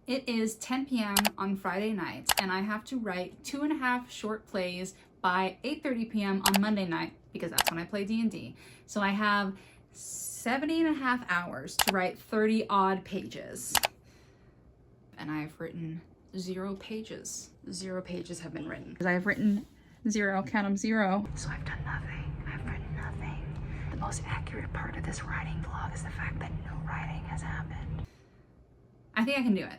It is 10 p.m. on Friday night, and I have to write 2.5 short plays by 8:30 p.m. on Monday night, because that's when I play D&D. So I have 70.5 hours to write 30 odd pages. And I have written 0 pages. 0 pages have been written. Because I have written 0, count them 0. So I've done nothing. I've written nothing. The most accurate part of this writing vlog is the fact that no writing has happened. I think I can do it.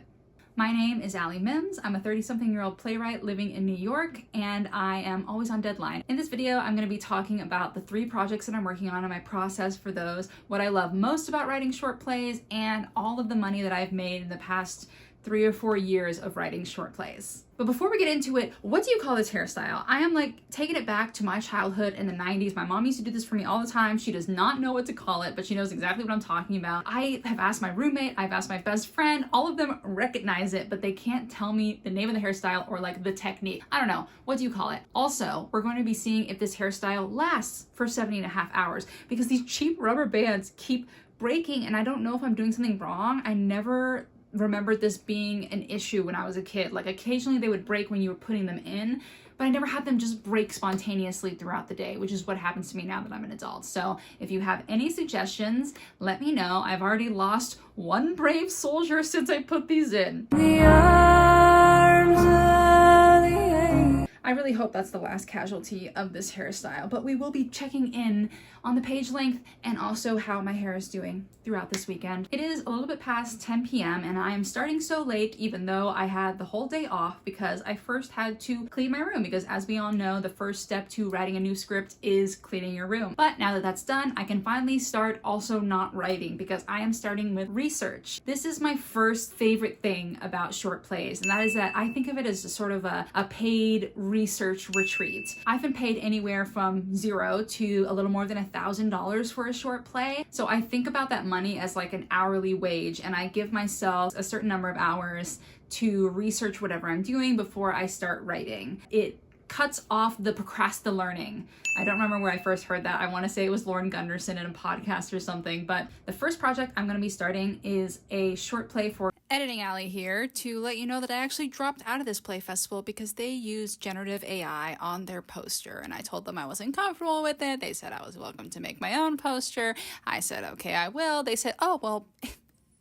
My name is Allie Mims. I'm a 30-something-year-old playwright living in New York, and I am always on deadline. In this video, I'm going to be talking about the 3 projects that I'm working on and my process for those, what I love most about writing short plays, and all of the money that I've made in the past 3 or 4 years of writing short plays. But before we get into it, what do you call this hairstyle? I am like taking it back to my childhood in the 90s. My mom used to do this for me all the time. She does not know what to call it, but she knows exactly what I'm talking about. I have asked my roommate, I've asked my best friend, all of them recognize it, but they can't tell me the name of the hairstyle or like the technique. I don't know. What do you call it? Also, we're going to be seeing if this hairstyle lasts for 70.5 hours, because these cheap rubber bands keep breaking and I don't know if I'm doing something wrong. I never remembered this being an issue when I was a kid. Like occasionally they would break when you were putting them in, but I never had them just break spontaneously throughout the day, which is what happens to me now that I'm an adult. So if you have any suggestions, let me know. I've already lost 1 brave soldier since I put these in. The arms of the angel. I really hope that's the last casualty of this hairstyle, but we will be checking in on the page length and also how my hair is doing throughout this weekend. It is a little bit past 10 p.m. and I am starting so late, even though I had the whole day off, because I first had to clean my room, because as we all know, the first step to writing a new script is cleaning your room. But now that that's done, I can finally start also not writing, because I am starting with research. This is my first favorite thing about short plays, and that is that I think of it as a sort of a paid research retreat. I've been paid anywhere from 0 to a little more than $1,000 for a short play. So I think about that money as like an hourly wage, and I give myself a certain number of hours to research whatever I'm doing before I start writing. It cuts off the procrastinating. I don't remember where I first heard that. I want to say it was Lauren Gunderson in a podcast or something, but the first project I'm going to be starting is a short play for Editing Alley here to let you know that I actually dropped out of this play festival because they used generative AI on their poster, and I told them I wasn't comfortable with it. They said I was welcome to make my own poster. I said, okay, I will. They said, oh, well,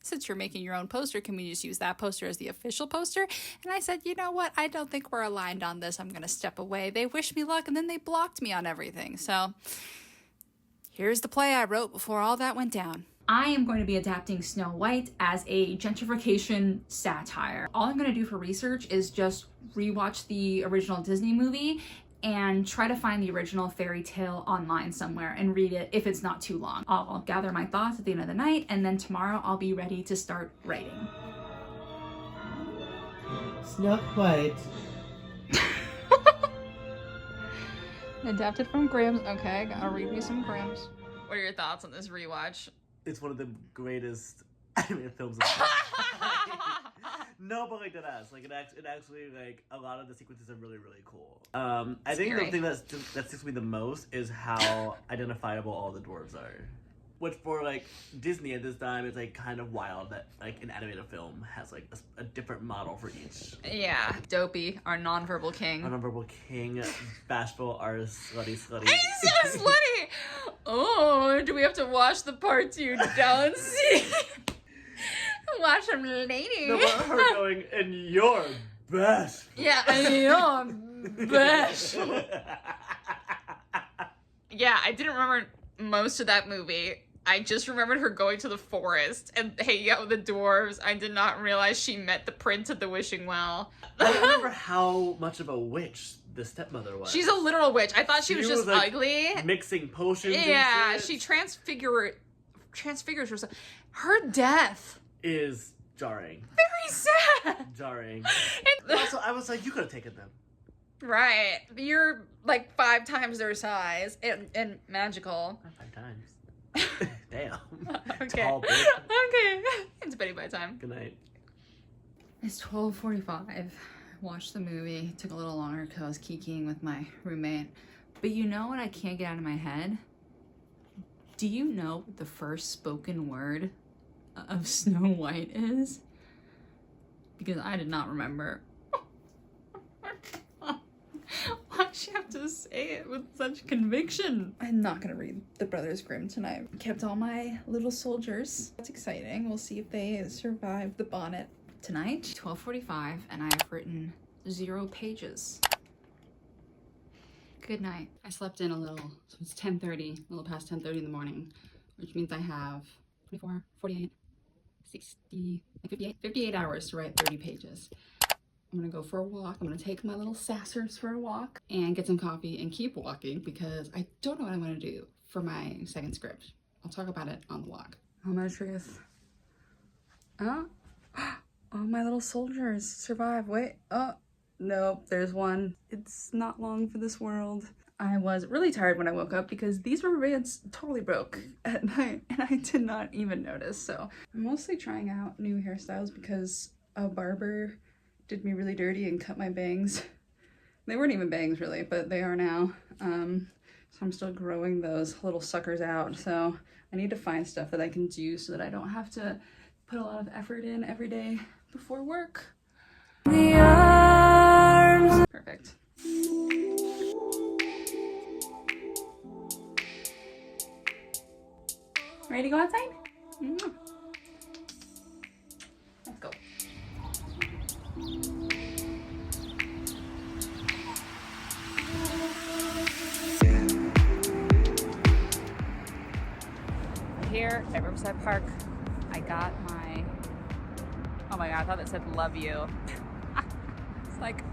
since you're making your own poster, can we just use that poster as the official poster? And I said, you know what? I don't think we're aligned on this. I'm going to step away. They wished me luck, and then they blocked me on everything. So here's the play I wrote before all that went down. I am going to be adapting Snow White as a gentrification satire. All I'm going to do for research is just rewatch the original Disney movie and try to find the original fairy tale online somewhere and read it if it's not too long. I'll gather my thoughts at the end of the night, and then tomorrow I'll be ready to start writing. Snow White. Adapted from Grimm's. Okay, gotta read me some Grimm's. What are your thoughts on this rewatch? It's one of the greatest animated films of all time. No, but like deadass. Like it actually like a lot of the sequences are really cool. I think the thing that sticks with me the most is how identifiable all the dwarves are. Which for like Disney at this time, it's like kind of wild that like an animated film has like a different model for each. Yeah, Dopey, our nonverbal king. Our nonverbal king, Bashful, our slutty. He's so slutty! Oh, do we have to watch the parts you don't see? Watch them later. No, but her going, and you're best. Yeah, and you're best. Yeah, I didn't remember most of that movie. I just remembered her going to the forest and hanging out with the dwarves. I did not realize she met the prince at the wishing well. I don't remember how much of a witch the stepmother was. She's a literal witch. I thought she was just like, ugly. Mixing potions. Yeah, and shit. she transfigures herself. Her death is jarring. Very sad. Jarring. And also, I was like, you could have taken them. Right. You're like 5 times their size and magical. Not 5 times. Damn. Okay. Tall bitch. Okay. It's bedtime. Good night. It's 12:45. I watched the movie. Took a little longer because I was kikiing with my roommate. But you know what I can't get out of my head? Do you know what the first spoken word of Snow White is? because I did not remember. Why'd she have to say it with such conviction? I'm not gonna read The Brothers Grimm tonight. Kept all my little soldiers. That's exciting. We'll see if they survive the bonnet tonight. 12:45 and I have written 0 pages. Good night. I slept in a little, so it's 10:30, a little past 10:30 in the morning, which means I have 24, 48, 60, 58 hours to write 30 pages. I'm gonna go for a walk. I'm gonna take my little sassers for a walk and get some coffee and keep walking because I don't know what I'm gonna do for my second script. I'll talk about it on the walk. Moment of truth. Oh, all my little soldiers survive. Wait, oh, nope, there's one. It's not long for this world. I was really tired when I woke up because these rubber bands totally broke at night and I did not even notice. So I'm mostly trying out new hairstyles because a barber did me really dirty and cut my bangs. They weren't even bangs really, but they are now. So I'm still growing those little suckers out. So I need to find stuff that I can do so that I don't have to put a lot of effort in every day before work. Perfect. Ready to go outside? Let's go. Here at Riverside Park, I got my, oh my god, I thought that said love you. It's like,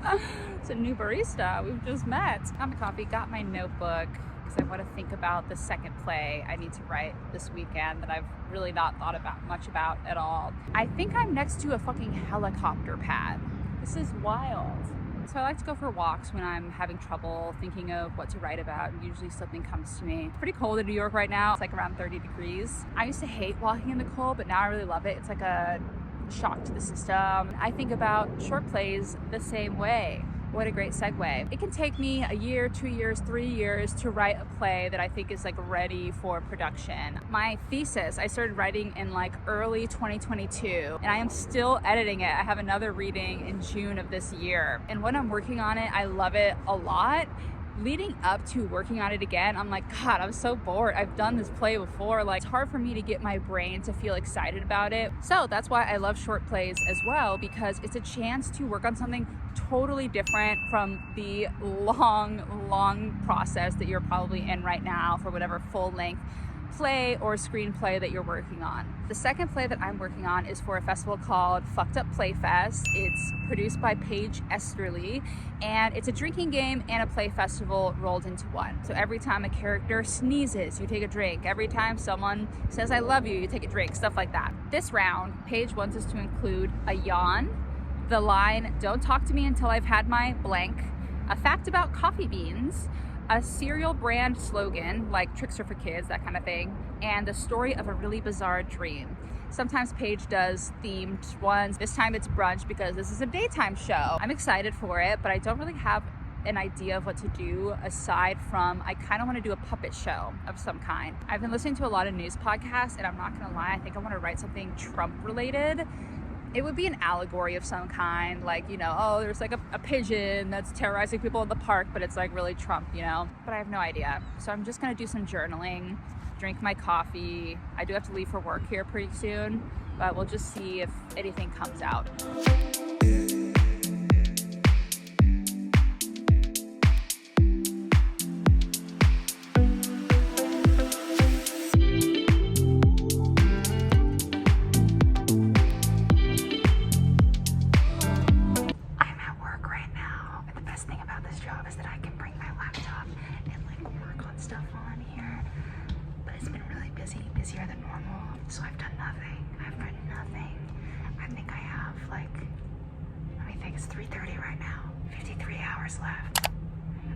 it's a new barista, we've just met. Got my coffee, got my notebook, because I want to think about the second play I need to write this weekend that I've really not thought about much about at all. I think I'm next to a fucking helicopter pad. This is wild. So I like to go for walks when I'm having trouble thinking of what to write about, and usually something comes to me. It's pretty cold in New York right now. It's like around 30 degrees. I used to hate walking in the cold, but now I really love it. It's like a shock to the system. I think about short plays the same way. What a great segue. It can take me a year, 2 years, 3 years to write a play that I think is like ready for production. My thesis, I started writing in like early 2022 and I am still editing it. I have another reading in June of this year. And when I'm working on it, I love it a lot. Leading up to working on it again, I'm like, God, I'm so bored. I've done this play before. Like, it's hard for me to get my brain to feel excited about it. So that's why I love short plays as well, because it's a chance to work on something totally different from the long process that you're probably in right now for whatever full-length play or screenplay that you're working on. The second play that I'm working on is for a festival called Fucked Up Playfest. It's produced by Paige Esterly, and it's a drinking game and a play festival rolled into one. So every time a character sneezes, you take a drink. Every time someone says I love you, you take a drink, stuff like that. This round, Paige wants us to include a yawn, the line, don't talk to me until I've had my blank, a fact about coffee beans, a cereal brand slogan, like tricks are for kids, that kind of thing, and the story of a really bizarre dream. Sometimes Paige does themed ones. This time it's brunch because this is a daytime show. I'm excited for it, but I don't really have an idea of what to do aside from I kind of want to do a puppet show of some kind. I've been listening to a lot of news podcasts, and I'm not gonna lie, I think I want to write something Trump related. It would be an allegory of some kind, like, you know, oh, there's like a pigeon that's terrorizing people in the park, but it's like really Trump, you know? But I have no idea. So I'm just gonna do some journaling, drink my coffee. I do have to leave for work here pretty soon, but we'll just see if anything comes out. Busier than normal, so I've done nothing. I've written nothing. I think I have like, let me think, it's 3:30 right now. 53 hours left.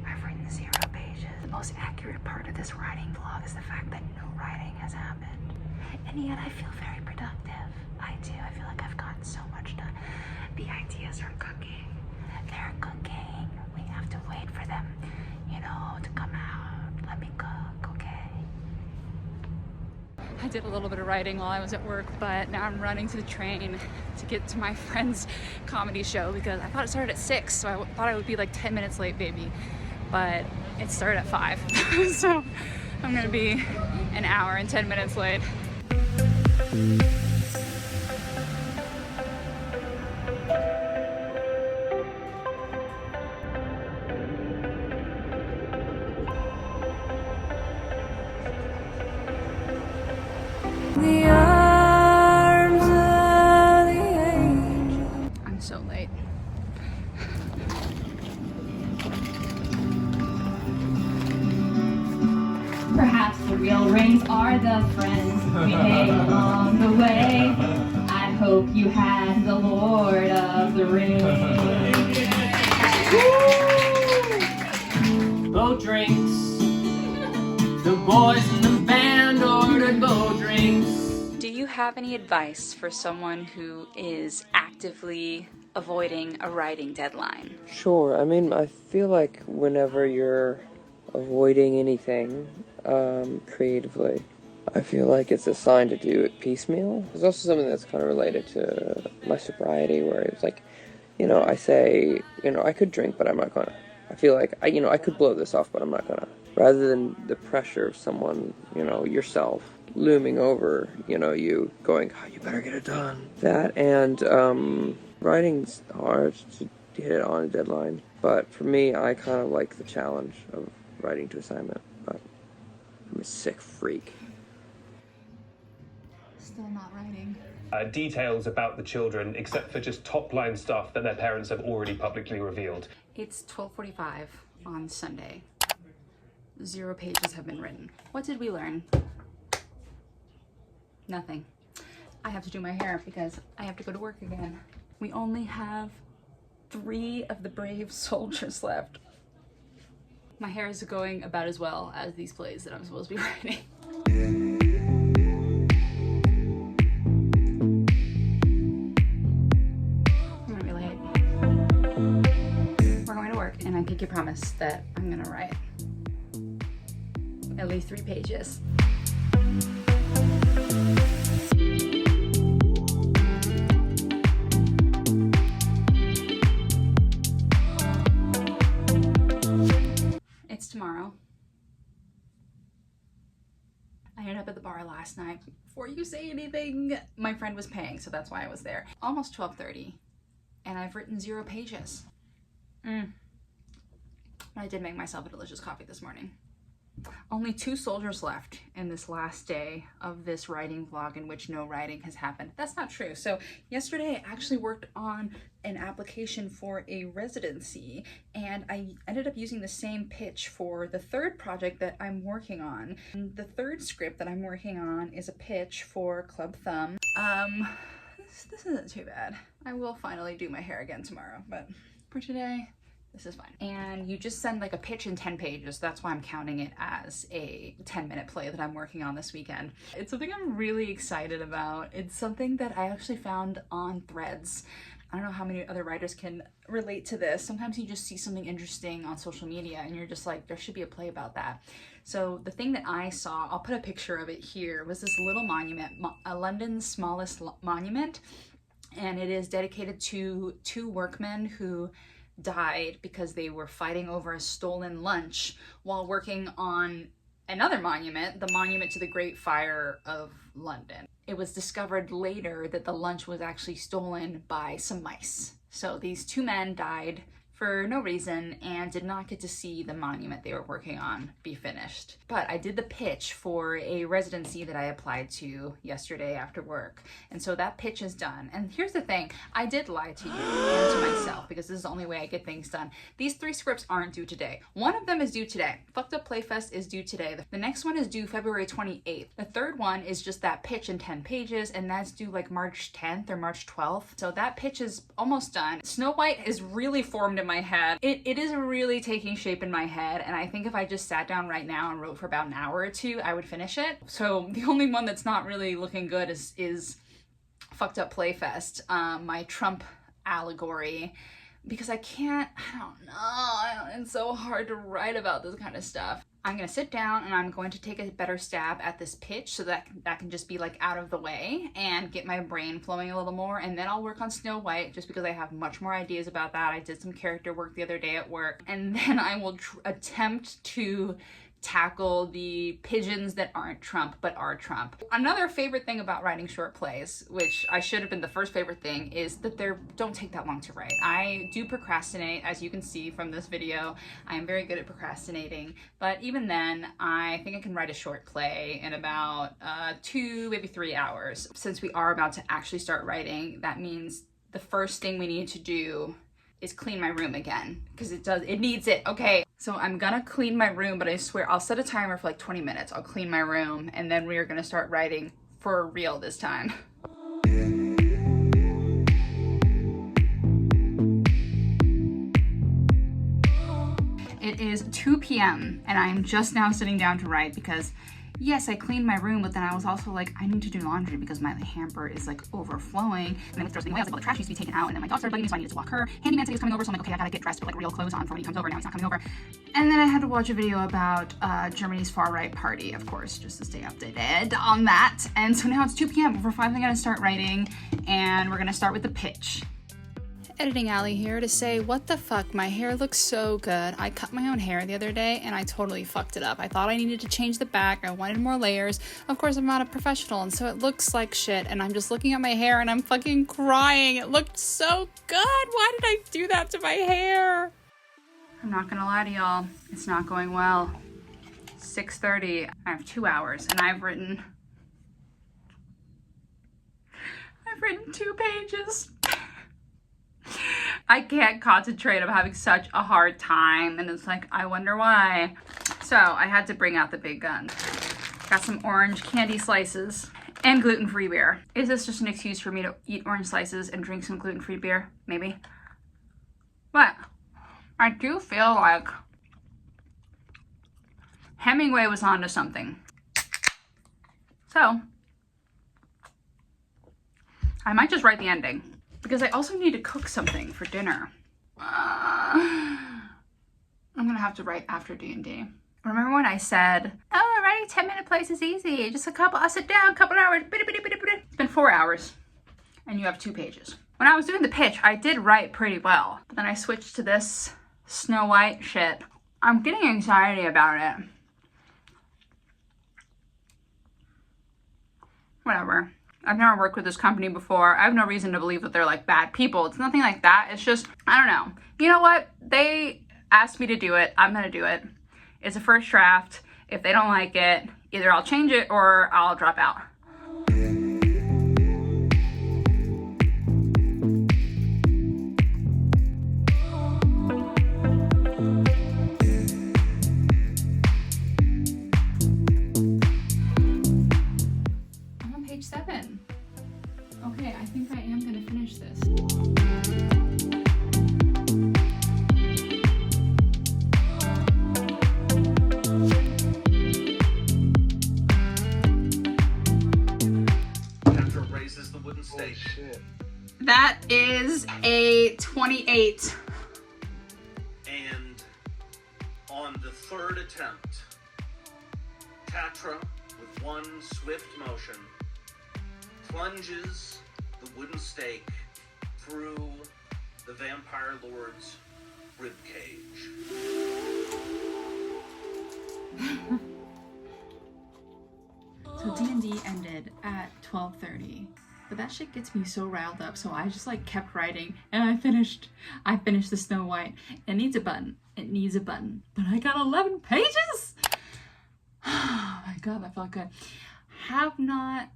I've written 0 pages. The most accurate part of this writing vlog is the fact that no writing has happened. And yet I feel very productive. I do. I feel like I've gotten so much done. The ideas are cooking. They're cooking. We have to wait for them, you know, to come out. Let me cook, okay? I did a little bit of writing while I was at work, but now I'm running to the train to get to my friend's comedy show because I thought it started at 6, so I thought I would be like 10 minutes late, baby. But it started at 5, so I'm gonna be an hour and 10 minutes late. The arms of the angel. I'm so late. Perhaps the real rings are the friends we made along the way. I hope you had the Lord of the Rings. Boat drinks. The boys in the band ordered boat drinks. Do you have any advice for someone who is actively avoiding a writing deadline? Sure. I mean, I feel like whenever you're avoiding anything creatively, I feel like it's a sign to do it piecemeal. There's also something that's kind of related to my sobriety where it's like, you know, I say, you know, I could drink, but I'm not gonna. I feel like, I could blow this off, but I'm not gonna. Rather than the pressure of someone, you know, yourself, looming over, you know, you going, oh, you better get it done. That and writing's hard to hit it on a deadline. But for me, I kind of like the challenge of writing to assignment. But I'm a sick freak. Still not writing. Details about the children, except for just top-line stuff that their parents have already publicly revealed. It's 12:45 on Sunday. 0 pages have been written. What did we learn? Nothing. I have to do my hair because I have to go to work again. We only have 3 of the brave soldiers left. My hair is going about as well as these plays that I'm supposed to be writing. I'm gonna be late. We're going to work and I make you promise that I'm gonna write at least 3 pages. It's tomorrow. I ended up at the bar last night. Before you say anything, my friend was paying, so that's why I was there. Almost 12:30, and I've written 0 pages. But I did make myself a delicious coffee this morning. Only 2 soldiers left in this last day of this writing vlog in which no writing has happened. That's not true. So yesterday I actually worked on an application for a residency and I ended up using the same pitch for the 3rd project that I'm working on. And the 3rd script that I'm working on is a pitch for Club Thumb. This isn't too bad. I will finally do my hair again tomorrow, but for today, this is fine. And you just send like a pitch in 10 pages. That's why I'm counting it as a 10-minute play that I'm working on this weekend. It's something I'm really excited about. It's something that I actually found on Threads. I don't know how many other writers can relate to this. Sometimes you just see something interesting on social media and you're just like, there should be a play about that. So the thing that I saw, I'll put a picture of it here, was this little monument, London's smallest monument. And it is dedicated to 2 workmen who died because they were fighting over a stolen lunch while working on another monument, the monument to the Great Fire of London. It was discovered later that the lunch was actually stolen by some mice. So these 2 men died for no reason and did not get to see the monument they were working on be finished. But I did the pitch for a residency that I applied to yesterday after work. And so that pitch is done. And here's the thing, I did lie to you and to myself because this is the only way I get things done. These 3 scripts aren't due today. One of them is due today. Fucked Up Playfest is due today. The next one is due February 28th. The 3rd one is just that pitch in 10 pages and that's due like March 10th or March 12th. So that pitch is almost done. Snow White is really formed in my head. It is really taking shape in my head, and I think if I just sat down right now and wrote for about an hour or 2, I would finish it. So the only one that's not really looking good is Fucked Up Playfest, my Trump allegory, because I don't know, it's so hard to write about this kind of stuff. I'm gonna sit down and I'm going to take a better stab at this pitch so that can just be like out of the way and get my brain flowing a little more, and then I'll work on Snow White just because I have much more ideas about that. I did some character work the other day at work, and then I will attempt to tackle the pigeons that aren't Trump but are Trump. Another favorite thing about writing short plays, which I should have been the first favorite thing, is that they don't take that long to write. I do procrastinate, as you can see from this video. I am very good at procrastinating, but even then, I think I can write a short play in about 2, maybe 3 hours. Since we are about to actually start writing, that means the first thing we need to do is clean my room again, because it needs it, okay? So I'm gonna clean my room, but I swear I'll set a timer for like 20 minutes. I'll clean my room, and then we are gonna start writing for real this time. It is 2 p.m. and I'm just now sitting down to write because yes, I cleaned my room, but then I was also like, I need to do laundry because my hamper is like overflowing. And then with something away, I was like, well, the trash needs to be taken out. And then my dog started bugging me, so I needed to walk her. Handyman said he was coming over, so I'm like, okay, I gotta get dressed, put like real clothes on for when he comes over. Now he's not coming over. And then I had to watch a video about Germany's far-right party, of course, just to stay updated on that. And so now it's 2 p.m. We're finally gonna start writing, and we're gonna start with the pitch. Editing Allie here to say, what the fuck, my hair looks so good. I cut my own hair the other day and I totally fucked it up. I thought I needed to change the back, I wanted more layers. Of course, I'm not a professional, and so it looks like shit, and I'm just looking at my hair and I'm fucking crying. It looked so good. Why did I do that to my hair? I'm not gonna lie to y'all, it's not going well. 6:30, I have 2 hours, and I've written 2 pages. I can't concentrate. I'm having such a hard time, and it's like, I wonder why. So I had to bring out the big gun. Got some orange candy slices and gluten-free beer. Is this just an excuse for me to eat orange slices and drink some gluten-free beer? Maybe. But I do feel like Hemingway was onto something. So I might just write the ending, because I also need to cook something for dinner. I'm gonna have to write after D&D. Remember when I said, oh, writing 10-minute plays is easy. Just I'll sit down, a couple hours. It's been 4 hours, and you have 2 pages. When I was doing the pitch, I did write pretty well, but then I switched to this Snow White shit. I'm getting anxiety about it. Whatever. I've never worked with this company before. I have no reason to believe that they're like bad people. It's nothing like that. It's just, I don't know. You know what? They asked me to do it. I'm gonna do it. It's a first draft. If they don't like it, either I'll change it or I'll drop out. Page 7. Okay, I think I am gonna finish this. After raises the wooden stake. That is a 28. And on the 3rd attempt, Tatra, with one swift motion, plunges the wooden stake through the vampire lord's ribcage. So D&D ended at 12:30, but that shit gets me so riled up, so I just like kept writing, and I finished the Snow White. It needs a button. It needs a button. But I got 11 pages! Oh my god, that felt good. Have not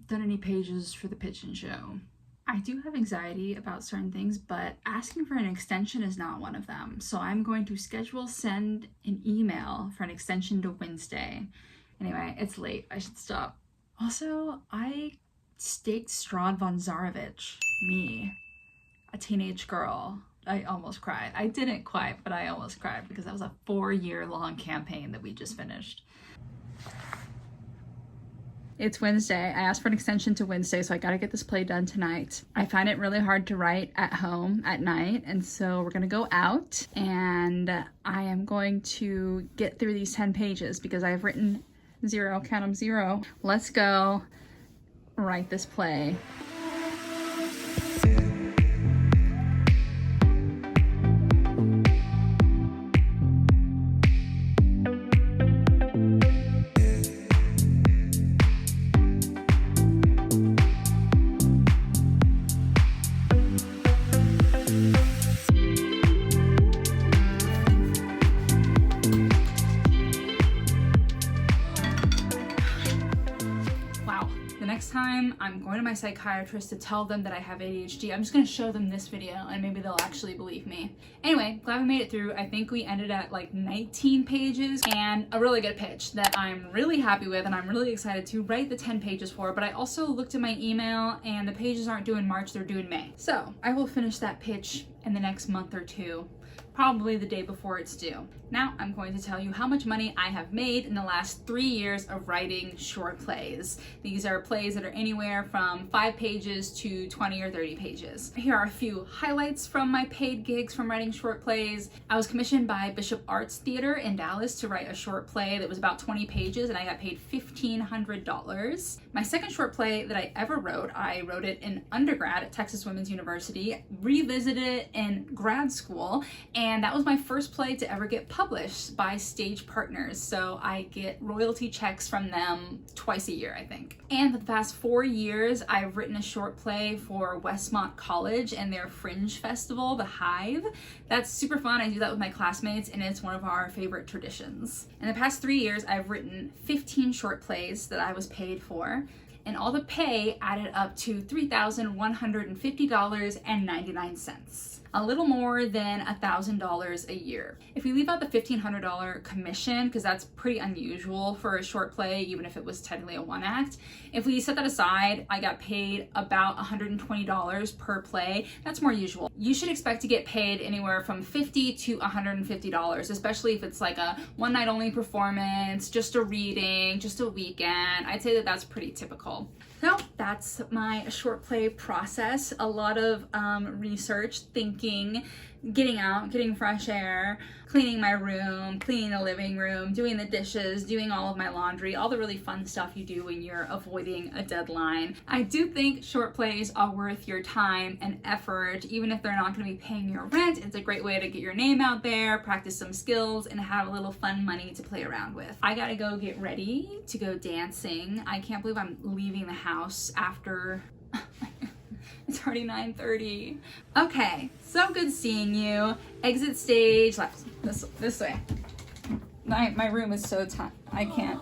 done any pages for the pitch and show. I do have anxiety about certain things, but asking for an extension is not one of them. So I'm going to send an email for an extension to Wednesday. Anyway, it's late. I should stop. Also, I staked Strahd von Zarovich, me, a teenage girl. I almost cried. I didn't quite, but I almost cried because that was a 4-year-long campaign that we just finished. It's Wednesday. I asked for an extension to Wednesday, so I gotta get this play done tonight. I find it really hard to write at home at night, and so we're gonna go out, and I am going to get through these 10 pages because I've written 0, count them 0. Let's go write this play. Next time I'm going to my psychiatrist to tell them that I have ADHD, I'm just going to show them this video and maybe they'll actually believe me. Anyway, glad we made it through. I think we ended at like 19 pages and a really good pitch that I'm really happy with and I'm really excited to write the 10 pages for, but I also looked at my email and the pages aren't due in March, they're due in May. So I will finish that pitch in the next month or two, probably the day before it's due. Now I'm going to tell you how much money I have made in the last 3 years of writing short plays. These are plays that are anywhere from 5 pages to 20 or 30 pages. Here are a few highlights from my paid gigs from writing short plays. I was commissioned by Bishop Arts Theater in Dallas to write a short play that was about 20 pages and I got paid $1,500. My second short play that I ever wrote, I wrote it in undergrad at Texas Women's University, revisited it in grad school, and that was my first play to ever get published by Stage Partners, so I get royalty checks from them twice a year, I think. And for the past 4 years, I've written a short play for Westmont College and their Fringe Festival, The Hive. That's super fun. I do that with my classmates, and it's one of our favorite traditions. In the past 3 years, I've written 15 short plays that I was paid for, and all the pay added up to $3,150.99. A little more than $1,000 a year. If we leave out the $1,500 commission, because that's pretty unusual for a short play, even if it was technically a one act, if we set that aside, I got paid about $120 per play. That's more usual. You should expect to get paid anywhere from $50 to $150, especially if it's like a one night only performance, just a reading, just a weekend. I'd say that that's pretty typical. So that's my short play process. A lot of research, thinking, getting out, getting fresh air, cleaning my room, cleaning the living room, doing the dishes, doing all of my laundry, all the really fun stuff you do when you're avoiding a deadline. I do think short plays are worth your time and effort, even if they're not going to be paying your rent. It's a great way to get your name out there, practice some skills, and have a little fun money to play around with. I gotta go get ready to go dancing. I can't believe I'm leaving the house after it's already 9:30. Okay, so good seeing you. Exit stage left. This way. My room is so tight. I can't.